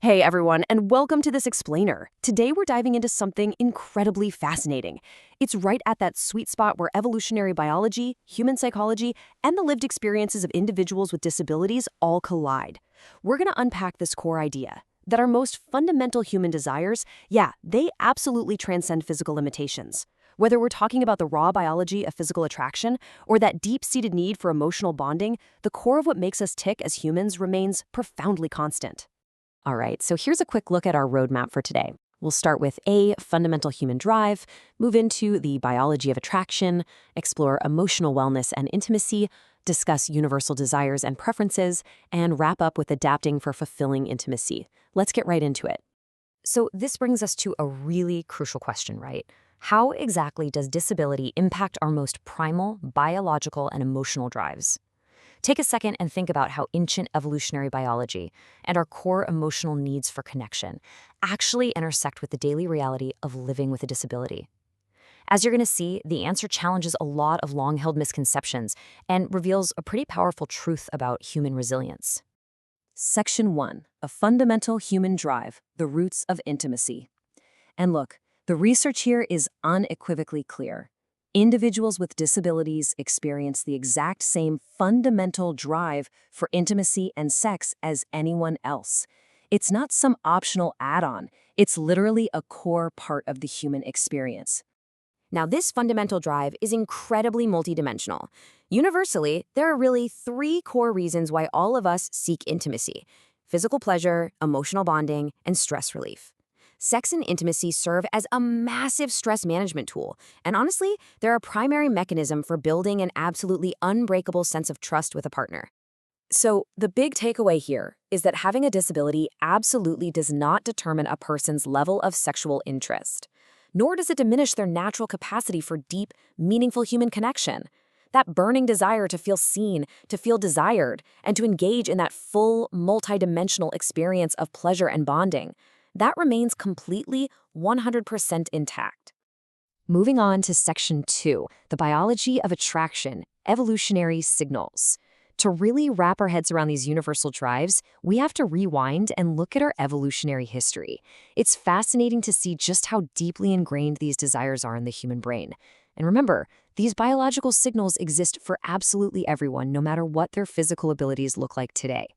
Hey everyone, and welcome to this explainer. Today we're diving into something incredibly fascinating. It's right at that sweet spot where evolutionary biology, human psychology, and the lived experiences of individuals with disabilities all collide. We're going to unpack this core idea that our most fundamental human desires, they absolutely transcend physical limitations. Whether we're talking about the raw biology of physical attraction or that deep-seated need for emotional bonding, the core of what makes us tick as humans remains profoundly constant. All right, so here's a quick look at our roadmap for today. We'll start with A, fundamental human drive, move into the biology of attraction, explore emotional wellness and intimacy, discuss universal desires and preferences, and wrap up with adapting for fulfilling intimacy. Let's get right into it. So this brings us to a really crucial question, right? How exactly does disability impact our most primal biological and emotional drives? Take a second and think about how ancient evolutionary biology and our core emotional needs for connection actually intersect with the daily reality of living with a disability. As you're going to see, the answer challenges a lot of long-held misconceptions and reveals a pretty powerful truth about human resilience. Section 1. A fundamental human drive, the roots of intimacy. And look, the research here is unequivocally clear. Individuals with disabilities experience the exact same fundamental drive for intimacy and sex as anyone else. It's not some optional add-on. It's literally a core part of the human experience. Now, this fundamental drive is incredibly multidimensional. Universally, there are really three core reasons why all of us seek intimacy: physical pleasure, emotional bonding, and stress relief. Sex and intimacy serve as a massive stress management tool, and honestly, they're a primary mechanism for building an absolutely unbreakable sense of trust with a partner. So, the big takeaway here is that having a disability absolutely does not determine a person's level of sexual interest, nor does it diminish their natural capacity for deep, meaningful human connection. That burning desire to feel seen, to feel desired, and to engage in that full, multidimensional experience of pleasure and bonding, that remains completely 100% intact. Moving on to Section 2, the biology of attraction, evolutionary signals. To really wrap our heads around these universal drives, we have to rewind and look at our evolutionary history. It's fascinating to see just how deeply ingrained these desires are in the human brain. And remember, these biological signals exist for absolutely everyone, no matter what their physical abilities look like today.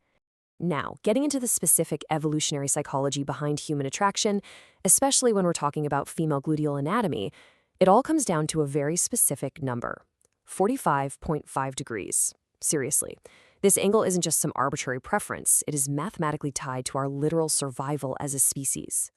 Now, getting into the specific evolutionary psychology behind human attraction, especially when we're talking about female gluteal anatomy, it all comes down to a very specific number: 45.5 degrees. Seriously, this angle isn't just some arbitrary preference, it is mathematically tied to our literal survival as a species.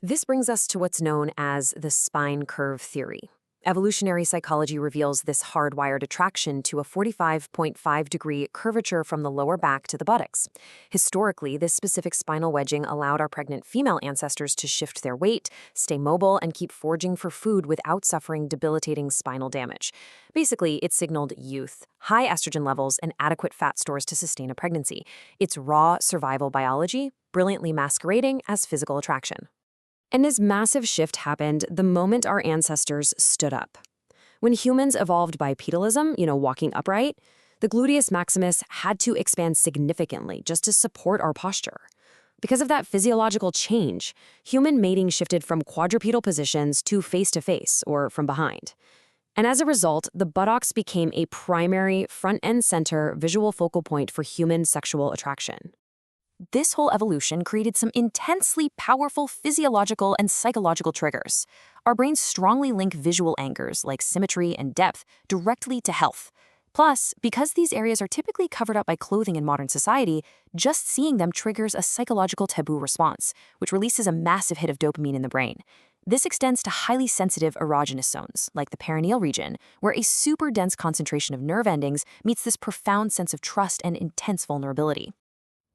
This brings us to what's known as the spine curve theory. Evolutionary psychology reveals this hardwired attraction to a 45.5-degree curvature from the lower back to the buttocks. Historically, this specific spinal wedging allowed our pregnant female ancestors to shift their weight, stay mobile, and keep foraging for food without suffering debilitating spinal damage. Basically, it signaled youth, high estrogen levels, and adequate fat stores to sustain a pregnancy. It's raw survival biology, brilliantly masquerading as physical attraction. And this massive shift happened the moment our ancestors stood up. When humans evolved bipedalism, walking upright, the gluteus maximus had to expand significantly just to support our posture. Because of that physiological change, human mating shifted from quadrupedal positions to face-to-face, or from behind. And as a result, the buttocks became a primary front-end center visual focal point for human sexual attraction. This whole evolution created some intensely powerful physiological and psychological triggers. Our brains strongly link visual anchors like symmetry and depth directly to health. Plus, because these areas are typically covered up by clothing in modern society, just seeing them triggers a psychological taboo response, which releases a massive hit of dopamine in the brain. This extends to highly sensitive erogenous zones, like the perineal region, where a super dense concentration of nerve endings meets this profound sense of trust and intense vulnerability.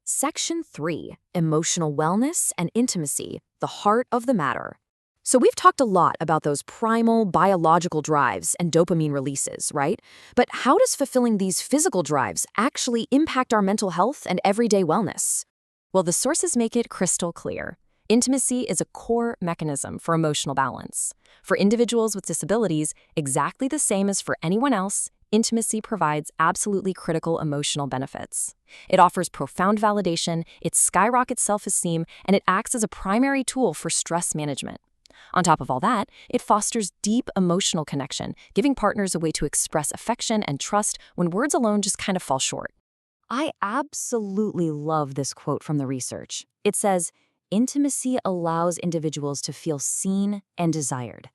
Section 3, emotional wellness and intimacy, the heart of the matter. So we've talked a lot about those primal biological drives and dopamine releases, right? But how does fulfilling these physical drives actually impact our mental health and everyday wellness? Well, the sources make it crystal clear. Intimacy is a core mechanism for emotional balance. For individuals with disabilities, exactly the same as for anyone else, intimacy provides absolutely critical emotional benefits. It offers profound validation, it skyrockets self-esteem, and it acts as a primary tool for stress management. On top of all that, it fosters deep emotional connection, giving partners a way to express affection and trust when words alone just kind of fall short. I absolutely love this quote from the research. It says, "Intimacy allows individuals to feel seen and desired."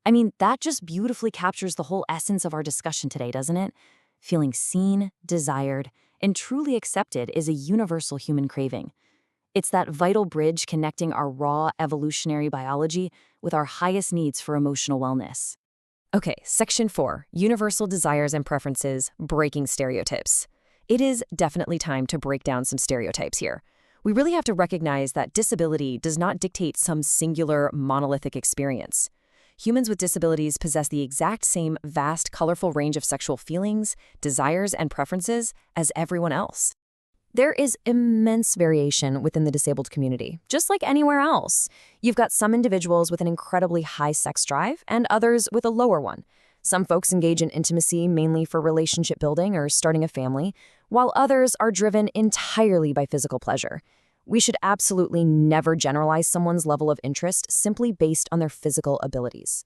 I mean, that just beautifully captures the whole essence of our discussion today, doesn't it? Feeling seen, desired, and truly accepted is a universal human craving. It's that vital bridge connecting our raw evolutionary biology with our highest needs for emotional wellness. Okay, Section 4, Universal Desires and Preferences, Breaking Stereotypes. It is definitely time to break down some stereotypes here. We really have to recognize that disability does not dictate some singular, monolithic experience. Humans with disabilities possess the exact same vast, colorful range of sexual feelings, desires, and preferences as everyone else. There is immense variation within the disabled community, just like anywhere else. You've got some individuals with an incredibly high sex drive and others with a lower one. Some folks engage in intimacy mainly for relationship building or starting a family, while others are driven entirely by physical pleasure. We should absolutely never generalize someone's level of interest simply based on their physical abilities.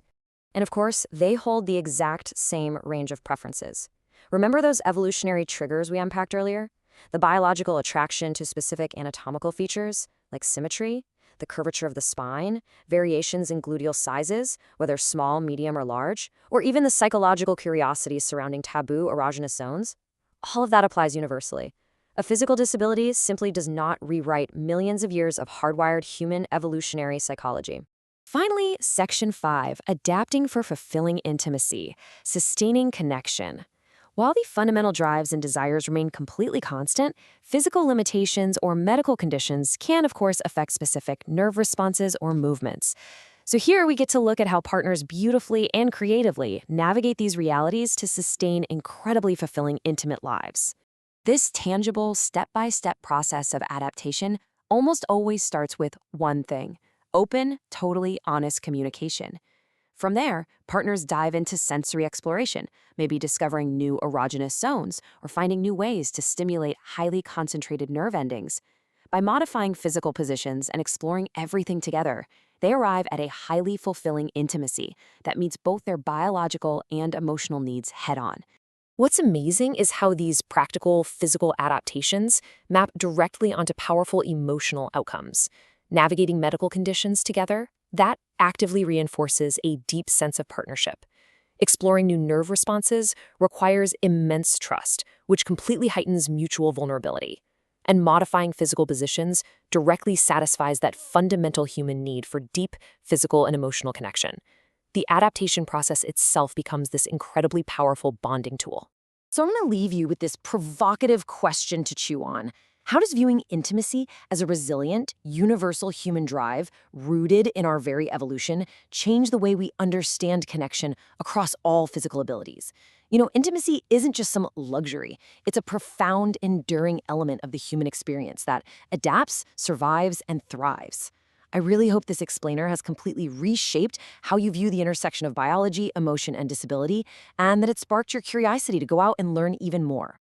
And of course, they hold the exact same range of preferences. Remember those evolutionary triggers we unpacked earlier? The biological attraction to specific anatomical features, like symmetry, the curvature of the spine, variations in gluteal sizes, whether small, medium, or large, or even the psychological curiosity surrounding taboo erogenous zones. All of that applies universally. A physical disability simply does not rewrite millions of years of hardwired human evolutionary psychology. Finally, Section 5, Adapting for Fulfilling Intimacy, Sustaining Connection. While the fundamental drives and desires remain completely constant, physical limitations or medical conditions can, of course, affect specific nerve responses or movements. So here we get to look at how partners beautifully and creatively navigate these realities to sustain incredibly fulfilling intimate lives. This tangible, step-by-step process of adaptation almost always starts with one thing: open, totally honest communication. From there, partners dive into sensory exploration, maybe discovering new erogenous zones or finding new ways to stimulate highly concentrated nerve endings. By modifying physical positions and exploring everything together, they arrive at a highly fulfilling intimacy that meets both their biological and emotional needs head-on. What's amazing is how these practical physical adaptations map directly onto powerful emotional outcomes. Navigating medical conditions together, that actively reinforces a deep sense of partnership. Exploring new nerve responses requires immense trust, which completely heightens mutual vulnerability. And modifying physical positions directly satisfies that fundamental human need for deep physical and emotional connection. The adaptation process itself becomes this incredibly powerful bonding tool. So I'm going to leave you with this provocative question to chew on. How does viewing intimacy as a resilient, universal human drive, rooted in our very evolution, change the way we understand connection across all physical abilities? You know, intimacy isn't just some luxury. It's a profound, enduring element of the human experience that adapts, survives, and thrives. I really hope this explainer has completely reshaped how you view the intersection of biology, emotion, and disability, and that it sparked your curiosity to go out and learn even more.